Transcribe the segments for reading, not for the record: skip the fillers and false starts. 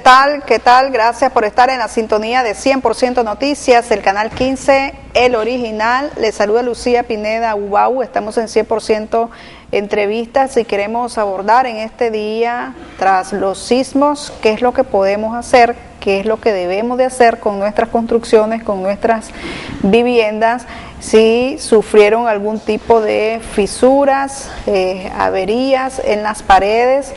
tal? ¿Qué tal? Gracias por estar en la sintonía de 100% Noticias, el canal 15, el original. Les saluda Lucía Pineda Ubau. Estamos en 100% Entrevistas y queremos abordar en este día, tras los sismos, qué es lo que podemos hacer, qué es lo que debemos de hacer con nuestras construcciones, con nuestras viviendas, si sufrieron algún tipo de fisuras, averías en las paredes,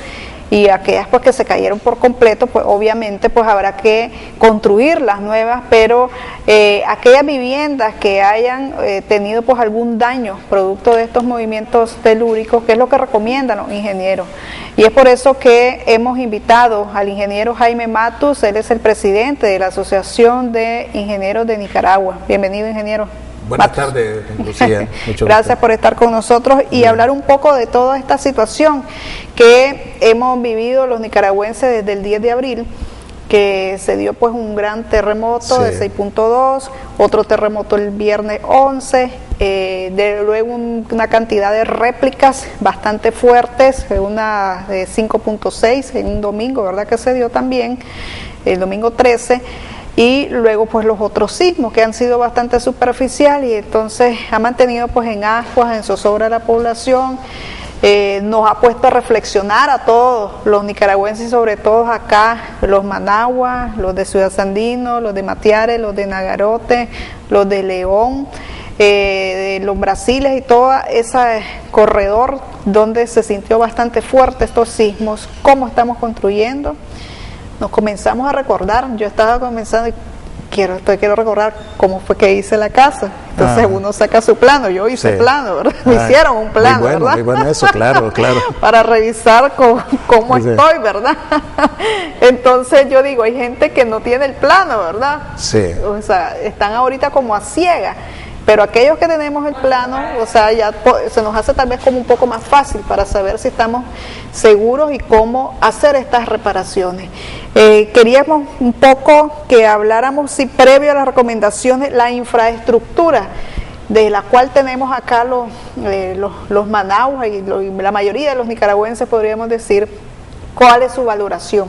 y aquellas pues que se cayeron por completo, pues obviamente pues habrá que construir las nuevas, pero aquellas viviendas que hayan tenido pues algún daño producto de estos movimientos telúricos, ¿qué es lo que recomiendan los ingenieros? Y es por eso que hemos invitado al ingeniero Jaime Matus. Él es el presidente de la Asociación de Ingenieros de Nicaragua. Bienvenido, ingeniero. Buenas tardes, Lucía. Gracias por estar con nosotros y hablar un poco de toda esta situación que hemos vivido los nicaragüenses desde el 10 de abril, que se dio pues un gran terremoto de 6.2, otro terremoto el viernes 11, luego una cantidad de réplicas bastante fuertes, una de 5.6 en un domingo, ¿verdad? Que se dio también, el domingo 13, y luego pues los otros sismos que han sido bastante superficiales, y entonces ha mantenido pues en ascuas, en zozobra a la población. Nos ha puesto a reflexionar a todos los nicaragüenses y sobre todo acá, los Managua, los de Ciudad Sandino, los de Matiares, los de Nagarote, los de León, de los Brasiles y todo ese corredor donde se sintió bastante fuerte estos sismos. ¿Cómo estamos construyendo? Nos comenzamos a recordar, yo estaba comenzando y quiero recordar cómo fue que hice la casa. Entonces uno saca su plano, yo hice plano, ¿verdad? Me hicieron un plano, ¿verdad? Muy bueno eso, claro. Para revisar cómo estoy, ¿verdad? Entonces yo digo, hay gente que no tiene el plano, ¿verdad? Sí. O sea, están ahorita como a ciegas. Pero aquellos que tenemos el plano, o sea, ya se nos hace tal vez como un poco más fácil para saber si estamos seguros y cómo hacer estas reparaciones. Queríamos un poco que habláramos, si previo a las recomendaciones, la infraestructura de la cual tenemos acá los Managua y la mayoría de los nicaragüenses, podríamos decir, cuál es su valoración,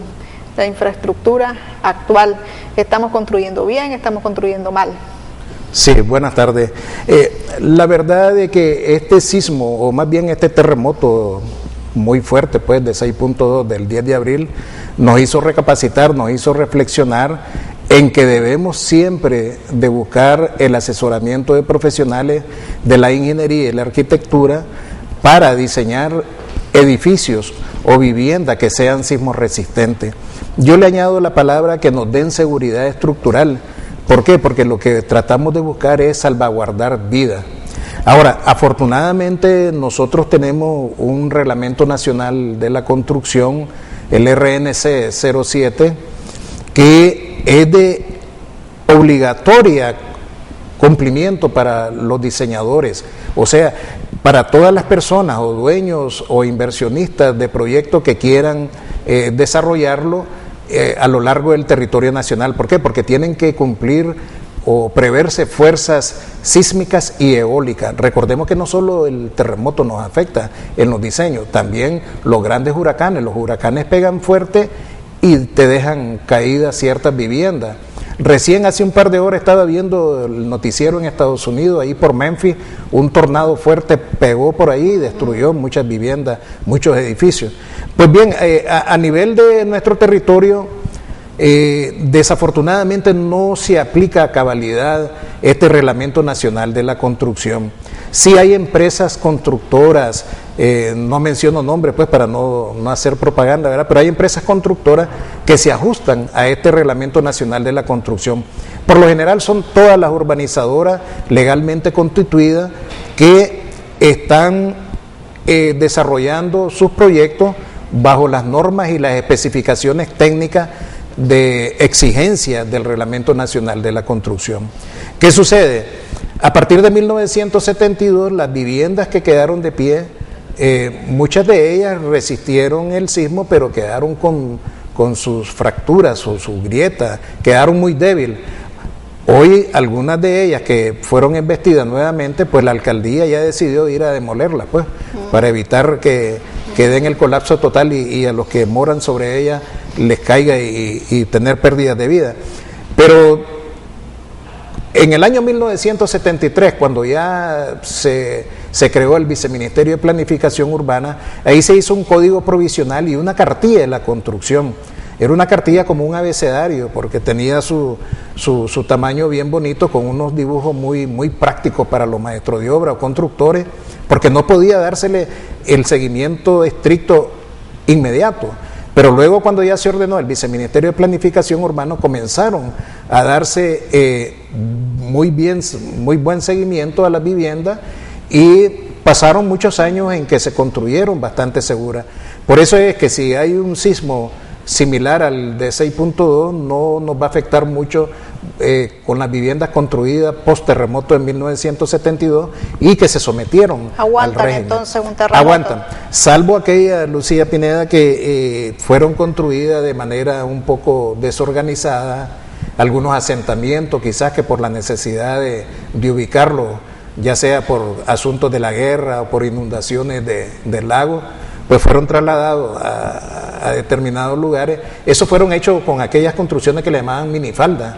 la infraestructura actual. ¿Estamos construyendo bien? ¿Estamos construyendo mal? Sí, buenas tardes. La verdad es que este sismo, o más bien este terremoto muy fuerte, pues de 6.2 del 10 de abril, nos hizo recapacitar, nos hizo reflexionar en que debemos siempre de buscar el asesoramiento de profesionales de la ingeniería y la arquitectura para diseñar edificios o viviendas que sean sismo resistentes. Yo le añado la palabra que nos den seguridad estructural. ¿Por qué? Porque lo que tratamos de buscar es salvaguardar vida. Ahora, afortunadamente nosotros tenemos un reglamento nacional de la construcción, el RNC 07, que es de obligatoria cumplimiento para los diseñadores, o sea, para todas las personas o dueños o inversionistas de proyectos que quieran desarrollarlo a lo largo del territorio nacional. ¿Por qué? Porque tienen que cumplir o preverse fuerzas sísmicas y eólicas. Recordemos que no solo el terremoto nos afecta en los diseños, también los grandes huracanes. Los huracanes pegan fuerte y te dejan caídas ciertas viviendas. Recién hace un par de horas estaba viendo el noticiero en Estados Unidos, ahí por Memphis, un tornado fuerte pegó por ahí y destruyó muchas viviendas, muchos edificios. Pues bien, a nivel de nuestro territorio, desafortunadamente no se aplica a cabalidad este reglamento nacional de la construcción. Sí hay empresas constructoras, no menciono nombres pues para no hacer propaganda, ¿verdad? Pero hay empresas constructoras que se ajustan a este reglamento nacional de la construcción. Por lo general son todas las urbanizadoras legalmente constituidas que están desarrollando sus proyectos bajo las normas y las especificaciones técnicas de exigencia del Reglamento Nacional de la Construcción. ¿Qué sucede? A partir de 1972, las viviendas que quedaron de pie, muchas de ellas resistieron el sismo, pero quedaron con sus fracturas o sus grietas, quedaron muy débiles. Hoy algunas de ellas que fueron embestidas nuevamente, pues la alcaldía ya decidió ir a demolerlas, pues, para evitar que den el colapso total y a los que moran sobre ellas les caiga y tener pérdidas de vida. Pero en el año 1973, cuando ya se creó el Viceministerio de Planificación Urbana, ahí se hizo un código provisional y una cartilla de la construcción. Era una cartilla como un abecedario, porque tenía su tamaño bien bonito, con unos dibujos muy prácticos para los maestros de obra o constructores, porque no podía dársele el seguimiento estricto inmediato. Pero luego, cuando ya se ordenó el Viceministerio de Planificación Urbana, comenzaron a darse muy buen seguimiento a las viviendas, y pasaron muchos años en que se construyeron bastante seguras. Por eso es que si hay un sismo similar al de 6.2, no nos va a afectar mucho con las viviendas construidas post terremoto en 1972 y que se sometieron al régimen. Entonces un terremoto. Aguantan, salvo aquella, Lucía Pineda, que fueron construidas de manera un poco desorganizada, algunos asentamientos quizás que por la necesidad de ubicarlo, ya sea por asuntos de la guerra o por inundaciones del lago, pues fueron trasladados a determinados lugares. Esos fueron hechos con aquellas construcciones que le llamaban minifaldas,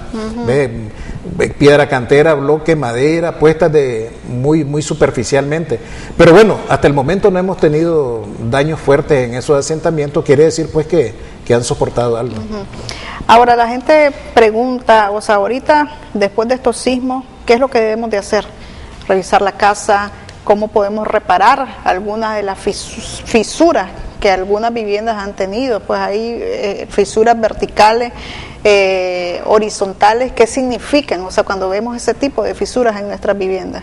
piedra cantera, bloque, madera, puestas muy superficialmente. Pero bueno, hasta el momento no hemos tenido daños fuertes en esos asentamientos, quiere decir pues que han soportado algo. Ahora la gente pregunta, o sea, ahorita, después de estos sismos, ¿qué es lo que debemos de hacer? Revisar la casa, cómo podemos reparar algunas de las fisuras que algunas viviendas han tenido. Pues hay fisuras verticales, horizontales. ¿Qué significan? O sea, cuando vemos ese tipo de fisuras en nuestras viviendas.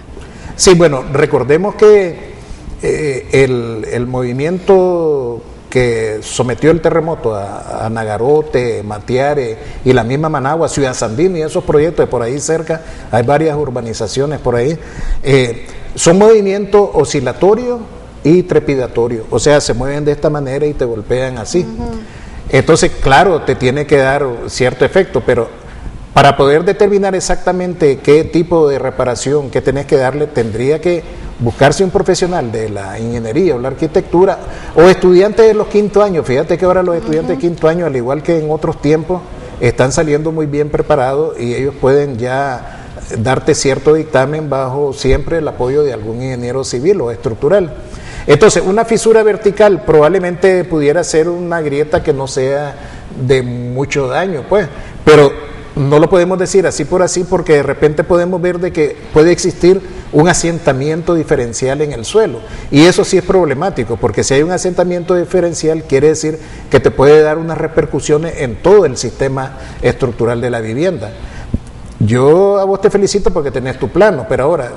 Sí, bueno, recordemos que el movimiento que sometió el terremoto a Nagarote, Matiare y la misma Managua, Ciudad Sandino y esos proyectos de por ahí cerca, hay varias urbanizaciones por ahí, son movimientos oscilatorios y trepidatorios, o sea, se mueven de esta manera y te golpean así. Entonces, claro, te tiene que dar cierto efecto, pero para poder determinar exactamente qué tipo de reparación que tenés que darle, tendría que buscarse un profesional de la ingeniería o la arquitectura, o estudiantes de los quinto años. Fíjate que ahora los estudiantes de quinto año, al igual que en otros tiempos, están saliendo muy bien preparados y ellos pueden ya darte cierto dictamen bajo siempre el apoyo de algún ingeniero civil o estructural. Entonces, una fisura vertical probablemente pudiera ser una grieta que no sea de mucho daño, pues, pero no lo podemos decir así por así, porque de repente podemos ver de que puede existir un asentamiento diferencial en el suelo, y eso sí es problemático, porque si hay un asentamiento diferencial quiere decir que te puede dar unas repercusiones en todo el sistema estructural de la vivienda. Yo a vos te felicito porque tenés tu plano, pero ahora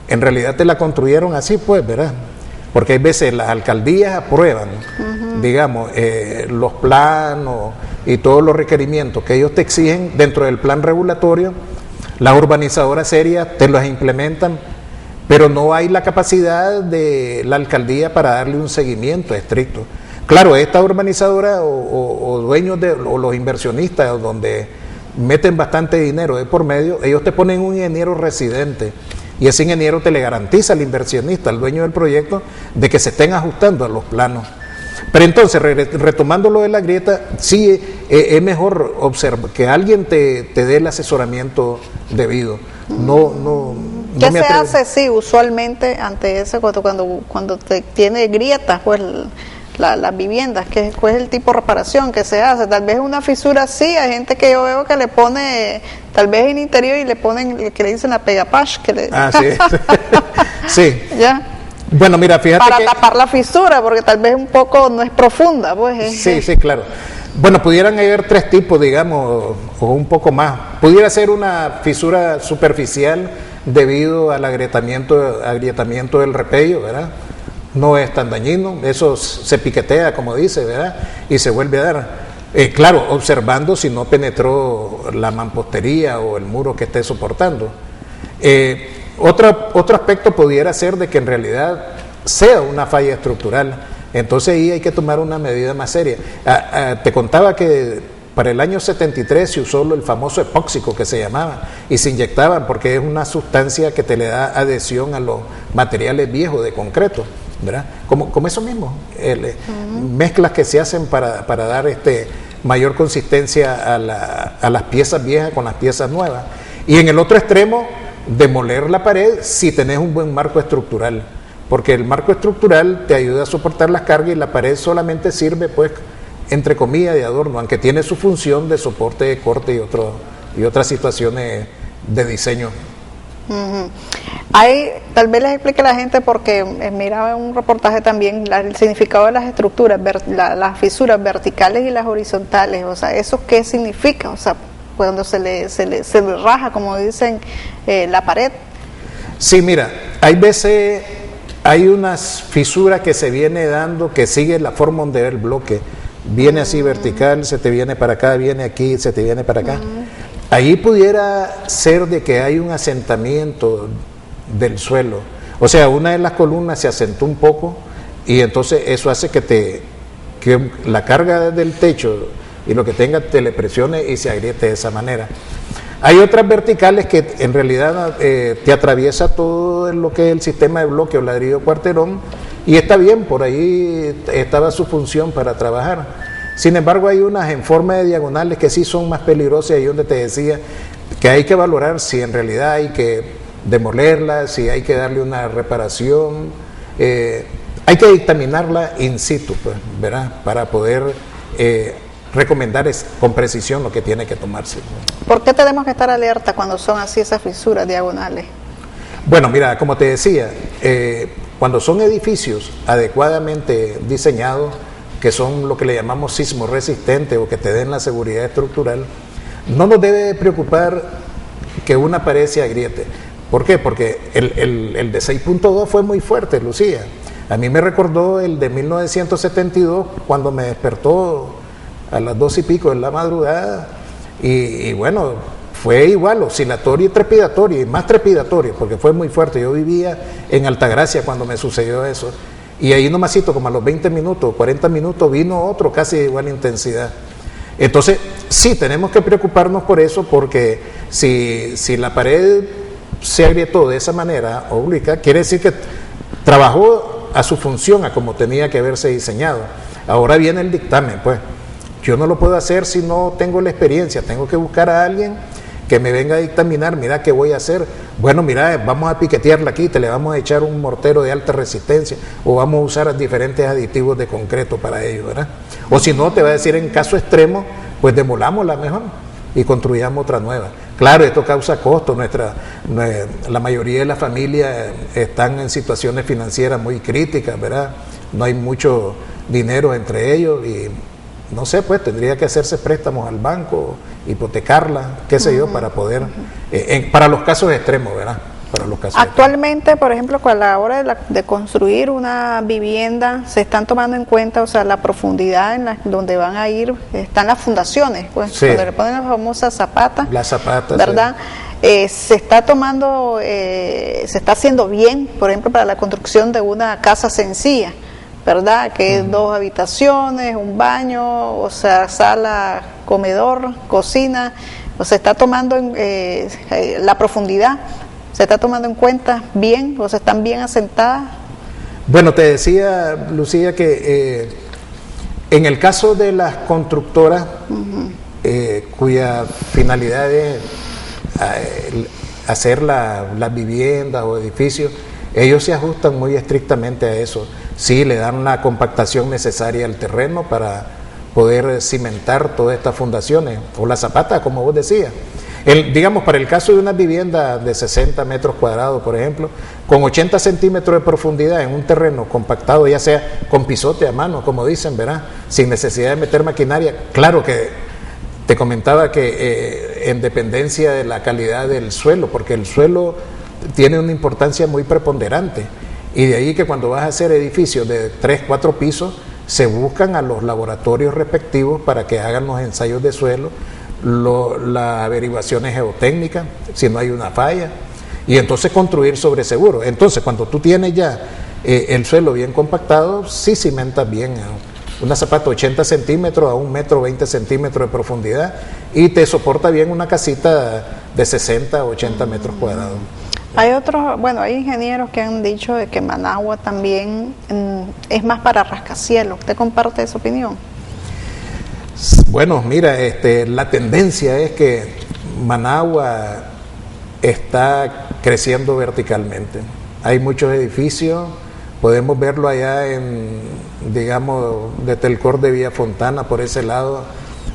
en realidad te la construyeron así, pues, ¿verdad? Porque hay veces las alcaldías aprueban, digamos, los planos y todos los requerimientos que ellos te exigen dentro del plan regulatorio. Las urbanizadoras serias te los implementan, pero no hay la capacidad de la alcaldía para darle un seguimiento estricto. Claro, esta urbanizadora o dueños o los inversionistas donde meten bastante dinero de por medio, ellos te ponen un ingeniero residente, y ese ingeniero te le garantiza al inversionista, al dueño del proyecto, de que se estén ajustando a los planos. Pero entonces, retomando lo de la grieta, sí es mejor observar que alguien te dé el asesoramiento debido. ¿Qué se hace, sí, usualmente ante eso cuando te tiene grietas, pues las viviendas? ¿Cuál es el tipo de reparación que se hace? Tal vez una fisura así, hay gente que yo veo que le pone, tal vez en interior, y le ponen, que le dicen la pegapash, que le... Ah, sí. Sí. ¿Ya? Bueno, mira, fíjate para tapar la fisura, porque tal vez un poco no es profunda, pues. Sí, claro. Bueno, pudieran haber tres tipos, digamos, o un poco más. Pudiera ser una fisura superficial debido al agrietamiento del repello, ¿verdad? No es tan dañino, eso se piquetea, como dice, ¿verdad? Y se vuelve a dar. Claro, observando si no penetró la mampostería o el muro que esté soportando. Otro aspecto pudiera ser de que en realidad sea una falla estructural. Entonces ahí hay que tomar una medida más seria. Te contaba que para el año 73 se usó el famoso epóxico que se llamaba, y se inyectaban porque es una sustancia que te le da adhesión a los materiales viejos de concreto. ¿verdad? Como eso mismo, mezclas que se hacen para dar mayor consistencia a las piezas viejas con las piezas nuevas. Y en el otro extremo, demoler la pared si tenés un buen marco estructural, porque el marco estructural te ayuda a soportar las cargas y la pared solamente sirve, pues, entre comillas, de adorno, aunque tiene su función de soporte, de corte y otras situaciones de diseño. Tal vez les explique a la gente, porque miraba en un reportaje también el significado de las estructuras, las fisuras verticales y las horizontales. O sea, ¿eso qué significa? O sea, cuando se le raja, como dicen, la pared. Sí, mira, hay veces hay unas fisuras que se viene dando que sigue la forma donde va el bloque. Viene así vertical, se te viene para acá, viene aquí, se te viene para acá. Ahí pudiera ser de que hay un asentamiento del suelo. O sea, una de las columnas se asentó un poco y entonces eso hace que la carga del techo y lo que tenga te le presione y se agriete de esa manera. Hay otras verticales que en realidad te atraviesa todo lo que es el sistema de bloque o ladrillo cuarterón, y está bien, por ahí estaba su función para trabajar. Sin embargo, hay unas en forma de diagonales que sí son más peligrosas, y donde te decía que hay que valorar si en realidad hay que demolerla, si hay que darle una reparación, hay que dictaminarla in situ, pues, ¿verdad? Para poder recomendar con precisión lo que tiene que tomarse. ¿Por qué tenemos que estar alerta cuando son así esas fisuras diagonales? Bueno, mira, como te decía, cuando son edificios adecuadamente diseñados, que son lo que le llamamos sismo resistente o que te den la seguridad estructural, no nos debe preocupar que una pared se agriete. ¿Por qué? Porque el de 6.2 fue muy fuerte, Lucía. A mí me recordó el de 1972, cuando me despertó a las 2 y pico de la madrugada, y bueno, fue igual, oscilatorio y trepidatorio, y más trepidatorio, porque fue muy fuerte. Yo vivía en Altagracia cuando me sucedió eso, y ahí nomasito, como a los 20 minutos, 40 minutos, vino otro casi de igual intensidad. Entonces, sí, tenemos que preocuparnos por eso, porque si la pared se agrietó de esa manera oblicuo, quiere decir que trabajó a su función, a como tenía que haberse diseñado. Ahora viene el dictamen, pues. Yo no lo puedo hacer si no tengo la experiencia, tengo que buscar a alguien que me venga a dictaminar. Mira, ¿qué voy a hacer? Bueno, mira, vamos a piquetearla aquí, te le vamos a echar un mortero de alta resistencia, o vamos a usar diferentes aditivos de concreto para ello, ¿verdad? O si no, te va a decir, en caso extremo, pues demolámosla mejor y construyamos otra nueva. Claro, esto causa costos. La mayoría de las familias están en situaciones financieras muy críticas, ¿verdad? No hay mucho dinero entre ellos y no sé, pues tendría que hacerse préstamos al banco, hipotecarla, qué sé yo, para poder, para los casos extremos, ¿verdad? Para los casos actualmente, por ejemplo, a la hora de construir una vivienda, se están tomando en cuenta, o sea, la profundidad donde van a ir, están las fundaciones, pues, sí, donde le ponen la famosa zapata. La zapata, ¿verdad? Sí. Se está tomando, se está haciendo bien, por ejemplo, para la construcción de una casa sencilla, ¿verdad? Que es 2 habitaciones, un baño, o sea, sala, comedor, cocina, o se está tomando la profundidad, se está tomando en cuenta bien, o se están bien asentadas. Bueno, te decía, Lucía, que en el caso de las constructoras, cuya finalidad es hacer las viviendas o edificios, ellos se ajustan muy estrictamente a eso. Sí, le dan una compactación necesaria al terreno para poder cimentar todas estas fundaciones, o la zapata, como vos decías. Digamos, para el caso de una vivienda de 60 metros cuadrados, por ejemplo, con 80 centímetros de profundidad en un terreno compactado, ya sea con pisote a mano, como dicen, ¿verdad? Sin necesidad de meter maquinaria. Claro que te comentaba que en dependencia de la calidad del suelo, porque el suelo tiene una importancia muy preponderante. Y de ahí que cuando vas a hacer edificios de 3, 4 pisos, se buscan a los laboratorios respectivos para que hagan los ensayos de suelo, las averiguaciones geotécnicas, si no hay una falla, y entonces construir sobre seguro. Entonces, cuando tú tienes ya el suelo bien compactado, sí cimentas bien una zapata 80 centímetros a 1 metro 20 centímetros de profundidad, y te soporta bien una casita de 60 o 80 metros cuadrados. Hay otros, bueno, hay ingenieros que han dicho de que Managua también es más para rascacielos. ¿Usted comparte esa opinión? Bueno, mira, la tendencia es que Managua está creciendo verticalmente. Hay muchos edificios, podemos verlo allá digamos, de Telcor de Villa Fontana, por ese lado,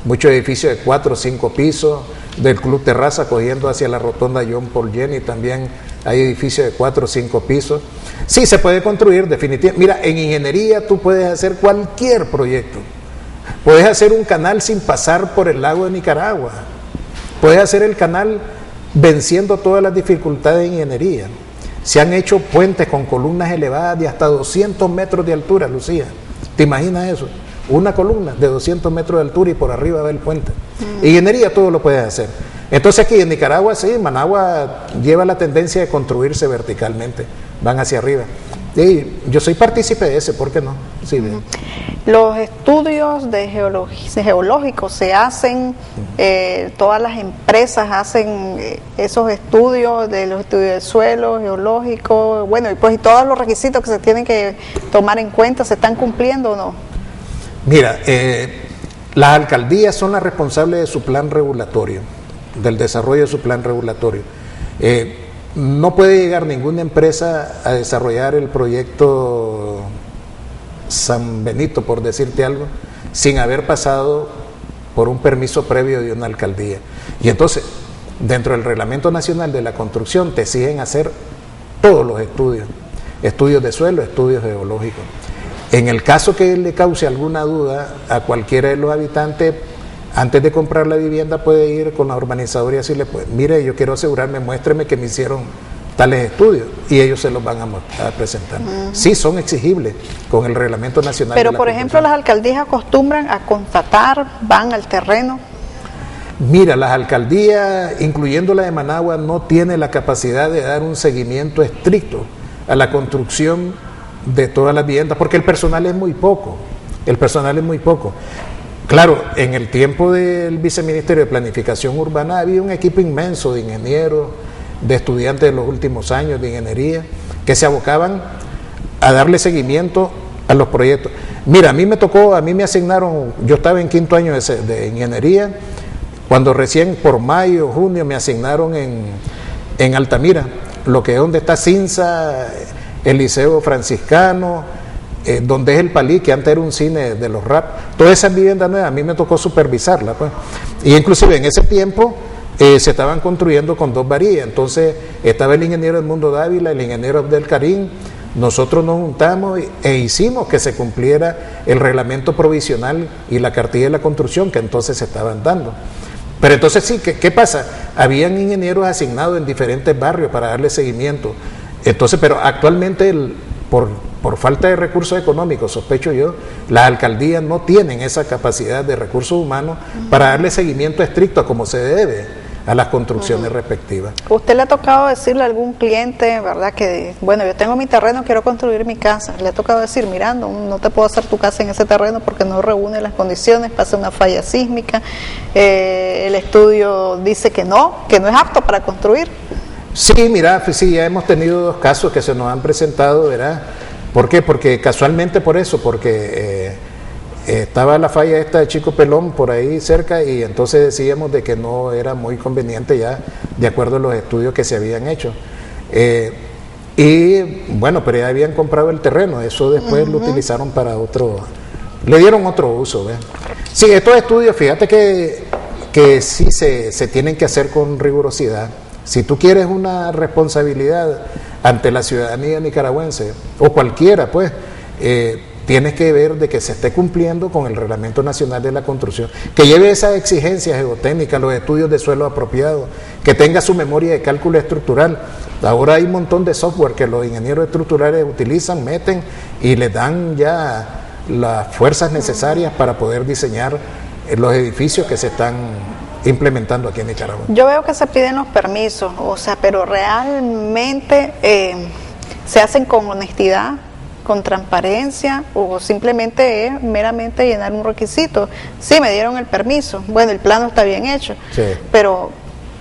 muchos edificios de 4 o 5 pisos, del Club Terraza cogiendo hacia la rotonda John Paul Jenny, también hay edificios de 4 o 5 pisos. Sí, se puede construir definitivamente. Mira, en ingeniería tú puedes hacer cualquier proyecto. Puedes hacer un canal sin pasar por el lago de Nicaragua. Puedes hacer el canal venciendo todas las dificultades de ingeniería. Se han hecho puentes con columnas elevadas de hasta 200 metros de altura, Lucía. ¿Te imaginas eso? Una columna de 200 metros de altura y por arriba va el puente. Ingeniería todo lo puedes hacer. Entonces aquí en Nicaragua, sí, Managua lleva la tendencia de construirse verticalmente. Van hacia arriba. Y yo soy partícipe de ese, ¿por qué no? Sí, los estudios geológicos se hacen, todas las empresas hacen esos estudios, de los estudios del suelo, geológico, bueno, y todos los requisitos que se tienen que tomar en cuenta, ¿se están cumpliendo o no? Mira, las alcaldías son las responsables de su plan regulatorio, del desarrollo de su plan regulatorio. No puede llegar ninguna empresa a desarrollar el proyecto San Benito, por decirte algo, sin haber pasado por un permiso previo de una alcaldía. Y entonces, dentro del Reglamento Nacional de la Construcción, te exigen hacer todos los estudios de suelo, estudios geológicos. En el caso que le cause alguna duda a cualquiera de los habitantes, antes de comprar la vivienda puede ir con la urbanizadora y decirle, pues mire, yo quiero asegurarme, muéstreme que me hicieron tales estudios, y ellos se los van a presentar. Sí, son exigibles con el Reglamento Nacional. Pero, por ejemplo, las alcaldías acostumbran a constatar, van al terreno. Mira, las alcaldías, incluyendo la de Managua, no tiene la capacidad de dar un seguimiento estricto a la construcción de todas las viviendas, porque el personal es muy poco. Claro, en el tiempo del Viceministerio de Planificación Urbana había un equipo inmenso de ingenieros, de estudiantes de los últimos años de ingeniería, que se abocaban a darle seguimiento a los proyectos. Mira, a mí me asignaron, yo estaba en 5º año de ingeniería, cuando recién por mayo, junio me asignaron en Altamira, lo que es donde está Cinza, el Liceo Franciscano, donde es el Palí, que antes era un cine de los rap. Todas esas viviendas nuevas, a mí me tocó supervisarlas, pues. Y inclusive en ese tiempo se estaban construyendo con 2 varillas. Entonces estaba el ingeniero Edmundo Dávila, el ingeniero Abdel Karim. Nosotros nos juntamos e hicimos que se cumpliera el reglamento provisional y la cartilla de la construcción que entonces se estaban dando. Pero entonces sí, ¿qué pasa? Habían ingenieros asignados en diferentes barrios para darle seguimiento. Entonces, pero actualmente por falta de recursos económicos, sospecho yo, las alcaldías no tienen esa capacidad de recursos humanos para darle seguimiento estricto a como se debe a las construcciones respectivas. ¿Usted le ha tocado decirle a algún cliente, verdad, que bueno, yo tengo mi terreno, quiero construir mi casa? ¿Le ha tocado decir, mira, no te puedo hacer tu casa en ese terreno porque no reúne las condiciones, pasa una falla sísmica, el estudio dice que no es apto para construir? Sí, mira, sí, ya hemos tenido 2 casos que se nos han presentado, ¿verdad? ¿Por qué? Porque casualmente porque estaba la falla esta de Chico Pelón por ahí cerca, y entonces decíamos de que no era muy conveniente ya, de acuerdo a los estudios que se habían hecho. Y bueno, pero ya habían comprado el terreno, eso después lo utilizaron para le dieron otro uso, ¿ves? Sí, estos estudios, fíjate que sí se tienen que hacer con rigurosidad. Si tú quieres una responsabilidad ante la ciudadanía nicaragüense, o cualquiera, pues, tienes que ver de que se esté cumpliendo con el Reglamento Nacional de la Construcción, que lleve esas exigencias geotécnicas, los estudios de suelo apropiados, que tenga su memoria de cálculo estructural. Ahora hay un montón de software que los ingenieros estructurales utilizan, meten y les dan ya las fuerzas necesarias para poder diseñar los edificios que se están implementando aquí en Nicaragua. Yo veo que se piden los permisos, o sea, pero realmente se hacen con honestidad, con transparencia, o simplemente es meramente llenar un requisito. Sí, me dieron el permiso, bueno, el plano está bien hecho, sí, pero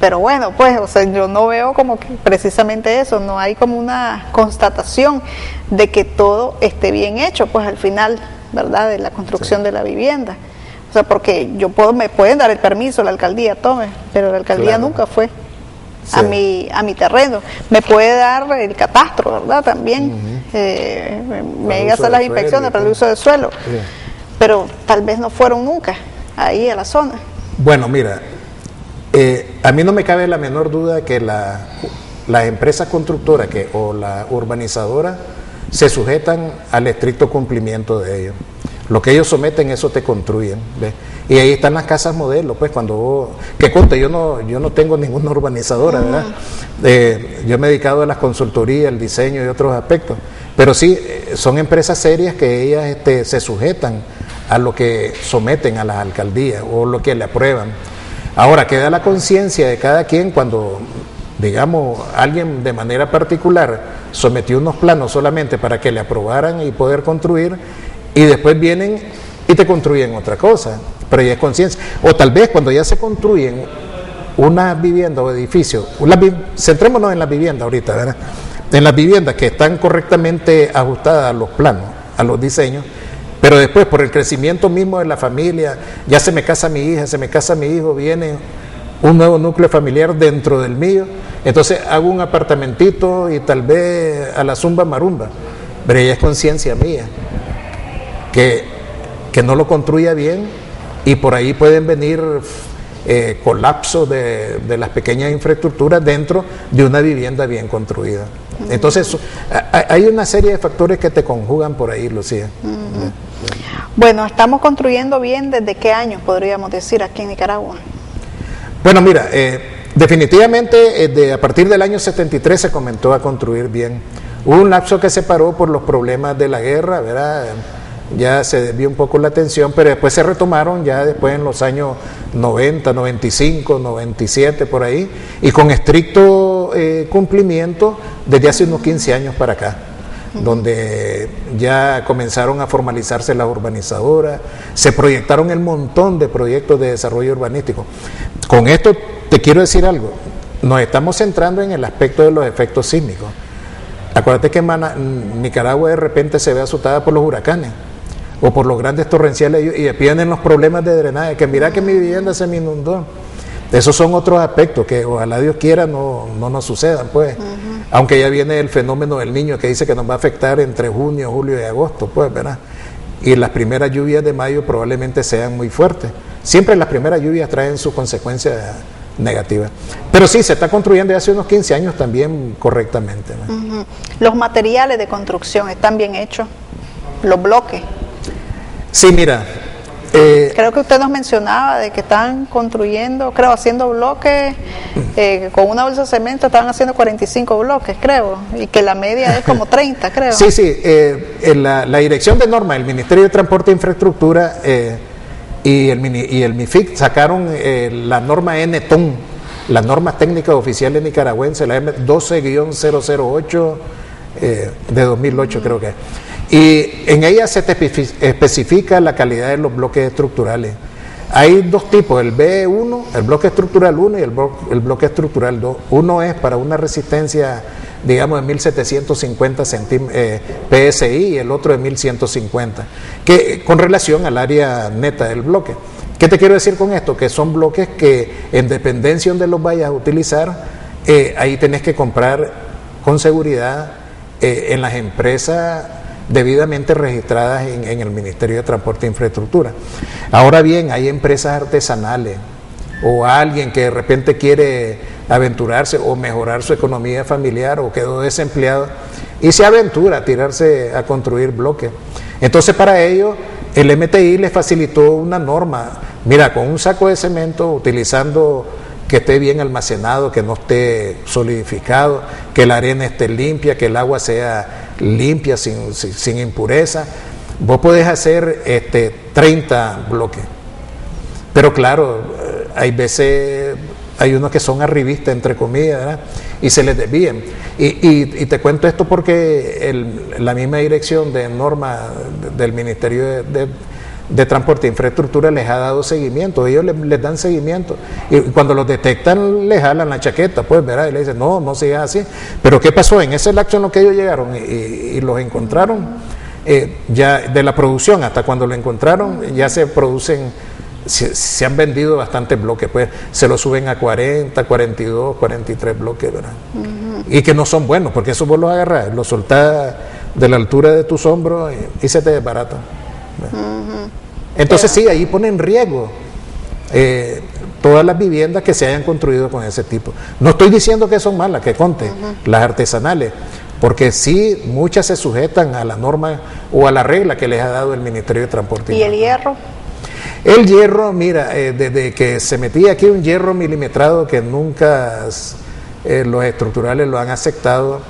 pero bueno, pues, o sea, yo no veo como que precisamente eso, no hay como una constatación de que todo esté bien hecho, pues al final, ¿verdad?, de la construcción de la vivienda. O sea, porque me pueden dar el permiso, la alcaldía tome, pero la alcaldía nunca fue a mi terreno. Me puede dar el catastro, ¿verdad?, también, me llega a hacer las inspecciones para el uso del suelo, pero tal vez no fueron nunca ahí a la zona. Bueno, mira, a mí no me cabe la menor duda que las empresas constructoras o la urbanizadora se sujetan al estricto cumplimiento de ellos. Lo que ellos someten, eso te construyen, ¿ves? Y ahí están las casas modelo, pues que conste, yo no tengo ninguna urbanizadora, ¿verdad? Yo me he dedicado a las consultorías, el diseño y otros aspectos, pero sí, son empresas serias que ellas se sujetan a lo que someten a las alcaldías o lo que le aprueban. Ahora, queda la conciencia de cada quien cuando, digamos, alguien de manera particular sometió unos planos solamente para que le aprobaran y poder construir, y después vienen y te construyen otra cosa, pero ya es conciencia. O tal vez cuando ya se construyen una vivienda o edificio, centrémonos en las viviendas ahorita, ¿verdad? En las viviendas que están correctamente ajustadas a los planos, a los diseños, pero después por el crecimiento mismo de la familia, ya se me casa mi hija, se me casa mi hijo, viene un nuevo núcleo familiar dentro del mío, entonces hago un apartamentito y tal vez a la zumba marumba, pero ya es conciencia mía que no lo construya bien, y por ahí pueden venir colapsos de las pequeñas infraestructuras dentro de una vivienda bien construida. Entonces hay una serie de factores que te conjugan por ahí, Lucía. Bueno, estamos construyendo bien. ¿Desde qué año podríamos decir aquí en Nicaragua? Bueno, mira, definitivamente a partir del año 73 se comenzó a construir bien. Hubo un lapso que se paró por los problemas de la guerra, ¿verdad? Ya se desvió un poco la atención, pero después se retomaron ya después en los años 90, 95, 97, por ahí, y con estricto cumplimiento desde hace unos 15 años para acá, donde ya comenzaron a formalizarse las urbanizadoras, se proyectaron el montón de proyectos de desarrollo urbanístico. Con esto te quiero decir algo, nos estamos centrando en el aspecto de los efectos sísmicos. Acuérdate que Nicaragua de repente se ve azotada por los huracanes o por los grandes torrenciales y vienen los problemas de drenaje, que mira que mi vivienda se me inundó. Esos son otros aspectos que ojalá Dios quiera no nos sucedan, pues. Aunque ya viene el fenómeno del Niño que dice que nos va a afectar entre junio, julio y agosto, pues, ¿verdad? Y las primeras lluvias de mayo probablemente sean muy fuertes. Siempre las primeras lluvias traen sus consecuencias negativas. Pero sí, se está construyendo hace unos 15 años también correctamente, ¿no? Los materiales de construcción están bien hechos, los bloques. Sí, mira. Creo que usted nos mencionaba de que están construyendo, haciendo bloques, con una bolsa de cemento estaban haciendo 45 bloques, creo, y que la media es como 30, creo. Sí, la Dirección de Normas, el Ministerio de Transporte e Infraestructura y el MIFIC sacaron la norma NTON, las normas técnicas oficiales nicaragüenses, la M12-008 de 2008 creo que es. Y en ella se especifica la calidad de los bloques estructurales. Hay dos tipos, el B1, el bloque estructural 1 y el bloque estructural 2. Uno es para una resistencia, digamos, de 1750 PSI y el otro de 1150, que con relación al área neta del bloque. ¿Qué te quiero decir con esto? Que son bloques que en dependencia donde los vayas a utilizar, ahí tenés que comprar con seguridad en las empresas debidamente registradas en el Ministerio de Transporte e Infraestructura. Ahora bien, hay empresas artesanales o alguien que de repente quiere aventurarse o mejorar su economía familiar o quedó desempleado y se aventura a tirarse a construir bloques. Entonces para ello el MTI les facilitó una norma, mira, con un saco de cemento, utilizando que esté bien almacenado, que no esté solidificado, que la arena esté limpia, que el agua sea limpia, sin impureza. Vos podés hacer 30 bloques. Pero claro, hay veces, hay unos que son arribistas, entre comillas, ¿verdad? Y se les desvían. Y te cuento esto porque la misma dirección de norma del Ministerio de Transporte e Infraestructura les ha dado seguimiento, ellos les dan seguimiento, y cuando los detectan les jalan la chaqueta, pues, ¿verdad? Y le dicen, no sigas así. Pero ¿qué pasó? En ese lapso en lo que ellos llegaron y los encontraron, ya de la producción hasta cuando lo encontraron, ya se producen, se han vendido bastantes bloques, pues se lo suben a 40, 42, 43 bloques, ¿verdad? Y que no son buenos, porque eso vos los agarrás, los soltás de la altura de tus hombros y se te desbaratan. Entonces sí, ahí pone en riesgo todas las viviendas que se hayan construido con ese tipo. No estoy diciendo que son malas, que conten, las artesanales, porque sí, muchas se sujetan a la norma o a la regla que les ha dado el Ministerio de Transporte. ¿Y el hierro? El hierro, mira, desde que se metía aquí un hierro milimetrado que nunca los estructurales lo han aceptado,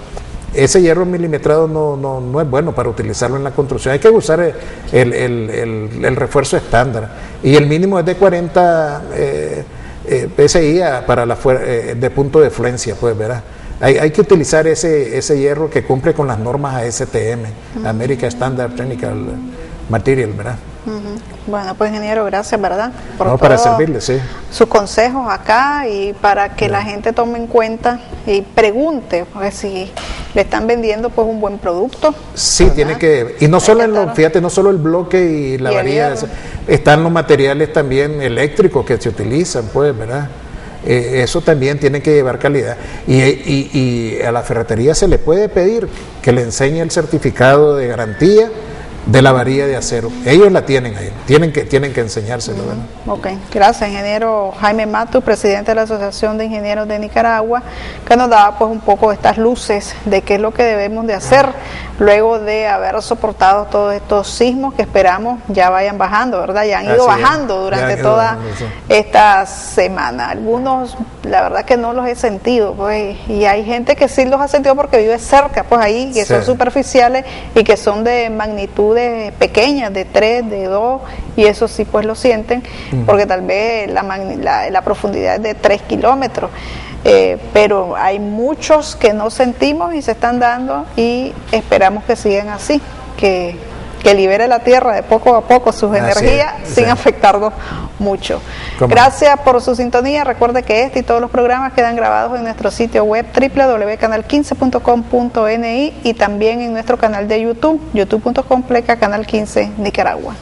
ese hierro milimetrado no es bueno para utilizarlo en la construcción. Hay que usar el refuerzo estándar, y el mínimo es de 40 PSI para de punto de fluencia, pues, ¿verdad? Hay que utilizar ese hierro que cumple con las normas ASTM, American Standard Technical Material, ¿verdad? Bueno, pues ingeniero, gracias, ¿verdad? Para servirle, sí. Sus consejos acá, y para que la gente tome en cuenta y pregunte, porque si le están vendiendo pues un buen producto. Sí, ¿verdad? Tiene que, y no solo fíjate, no solo el bloque y la varilla, están los materiales también eléctricos que se utilizan, pues, ¿verdad? Eso también tiene que llevar calidad, y a la ferretería se le puede pedir que le enseñe el certificado de garantía de la varilla de acero. Ellos la tienen ahí, tienen que enseñárselo, ¿verdad? Ok, gracias, ingeniero Jaime Matu, presidente de la Asociación de Ingenieros de Nicaragua, que nos daba pues un poco estas luces de qué es lo que debemos de hacer luego de haber soportado todos estos sismos que esperamos ya vayan bajando, ¿verdad? Ya han ido bajando durante toda esta semana. Algunos, la verdad que no los he sentido, pues, y hay gente que sí los ha sentido porque vive cerca, pues ahí, que son superficiales y que son de magnitudes pequeñas, de 3, de 2, y eso sí pues lo sienten, porque tal vez la profundidad es de 3 kilómetros. Pero hay muchos que no sentimos y se están dando, y esperamos que sigan así, que libere la tierra de poco a poco sus energías sin afectarnos mucho. Gracias por su sintonía. Recuerde que este y todos los programas quedan grabados en nuestro sitio web www.canal15.com.ni y también en nuestro canal de YouTube, youtube.com/canal15 Nicaragua.